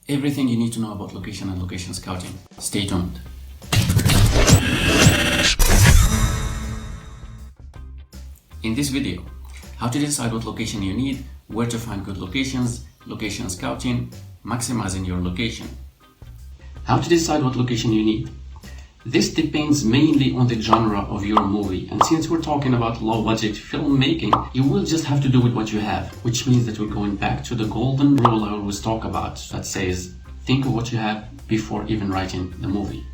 Everything you need to know about location and location scouting. Stay tuned. In this video, how to decide what location you need, where to find good locations, location scouting, maximizing your location. How to decide what location you need. This depends mainly on the genre of your movie, and since we're talking about low-budget filmmaking, you will just have to do with what you have, which means that we're going back to the golden rule I always talk about that says, think of what you have before even writing the movie.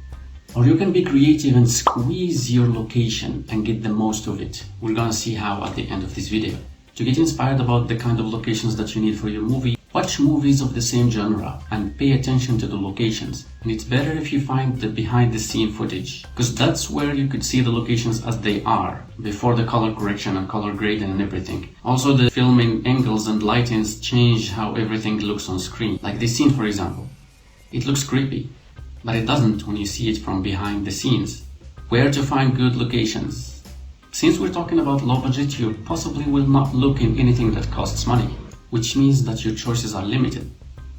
Or you can be creative and squeeze your location and get the most of it. We're gonna see how at the end of this video. To get inspired about the kind of locations that you need for your movie, watch movies of the same genre and pay attention to the locations. And it's better if you find the behind the scene footage, because that's where you could see the locations as they are, before the color correction and color grading and everything. Also, the filming angles and lightings change how everything looks on screen. Like this scene, for example. It looks creepy, but it doesn't when you see it from behind the scenes. Where to find good locations? Since we're talking about low budget, you possibly will not look in anything that costs money, which means that your choices are limited.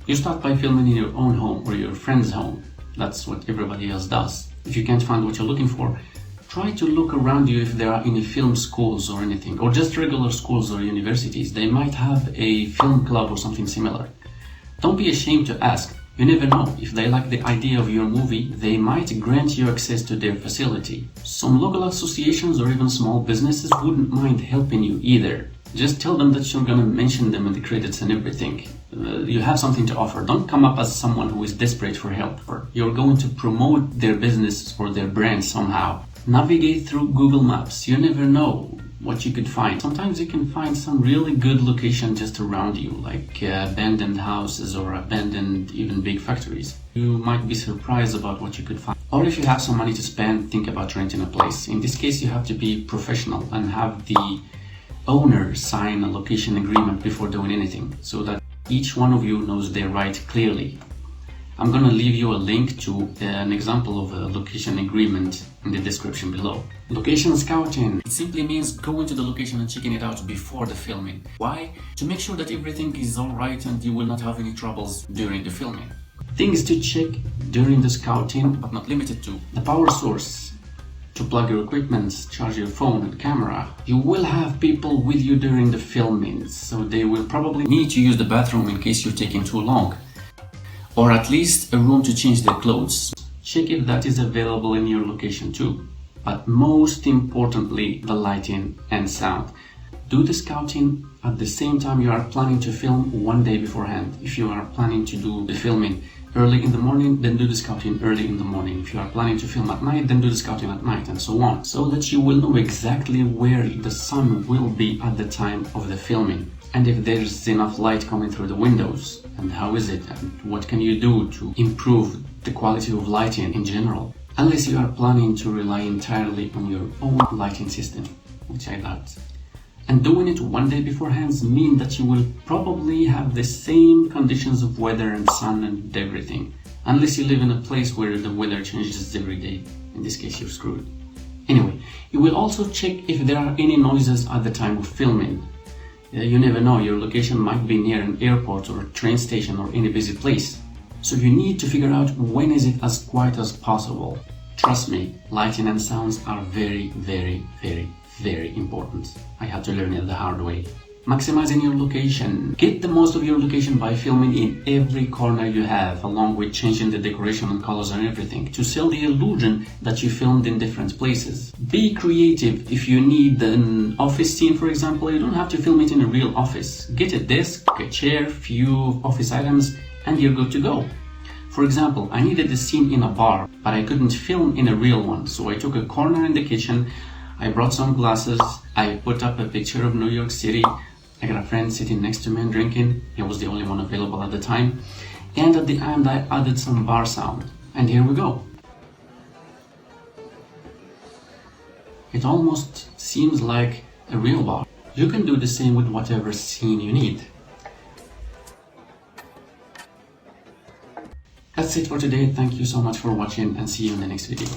You start by filming in your own home or your friend's home. That's what everybody else does. If you can't find what you're looking for, try to look around you if there are any film schools or anything, or just regular schools or universities. They might have a film club or something similar. Don't be ashamed to ask. You never know, if they like the idea of your movie, they might grant you access to their facility. Some local associations or even small businesses wouldn't mind helping you either. Just tell them that you're gonna mention them in the credits and everything. You have something to offer. Don't come up as someone who is desperate for help. Or you're going to promote their business or their brand somehow. Navigate through Google Maps. You never know what you could find. Sometimes you can find some really good location just around you, like abandoned houses or abandoned even big factories. You might be surprised about what you could find. Or if you have some money to spend, think about renting a place. In this case, you have to be professional and have the owner sign a location agreement before doing anything, so that each one of you knows their right clearly. I'm gonna leave you a link to an example of a location agreement in the description below. Location scouting. It simply means going to the location and checking it out before the filming. Why? To make sure that everything is alright and you will not have any troubles during the filming. Things to check during the scouting, but not limited to: the power source, to plug your equipment, charge your phone and camera. You will have people with you during the filming, so they will probably need to use the bathroom in case you're taking too long. Or at least a room to change their clothes. Check if that is available in your location too. But most importantly, the lighting and sound. Do the scouting at the same time you are planning to film one day beforehand. If you are planning to do the filming early in the morning, then do the scouting early in the morning. If you are planning to film at night, then do the scouting at night, and so on. So that you will know exactly where the sun will be at the time of the filming. And if there's enough light coming through the windows, and how is it, and what can you do to improve the quality of lighting in general, unless you are planning to rely entirely on your own lighting system, which I doubt. And doing it one day beforehand means that you will probably have the same conditions of weather and sun and everything, unless you live in a place where the weather changes every day. In this case, you're screwed. Anyway, you will also check if there are any noises at the time of filming. You never know, your location might be near an airport or a train station or any busy place. So you need to figure out when is it as quiet as possible. Trust me, lighting and sounds are very, very, very, very important. I had to learn it the hard way. Maximizing your location. Get the most of your location by filming in every corner you have, along with changing the decoration and colors and everything, to sell the illusion that you filmed in different places. Be creative. If you need an office scene, for example, you don't have to film it in a real office. Get a desk, a chair, few office items, and you're good to go. For example, I needed a scene in a bar, but I couldn't film in a real one, so I took a corner in the kitchen, I brought some glasses, I put up a picture of New York City, I got a friend sitting next to me and drinking. He was the only one available at the time. And at the end, I added some bar sound. And here we go. It almost seems like a real bar. You can do the same with whatever scene you need. That's it for today. Thank you so much for watching, and see you in the next video.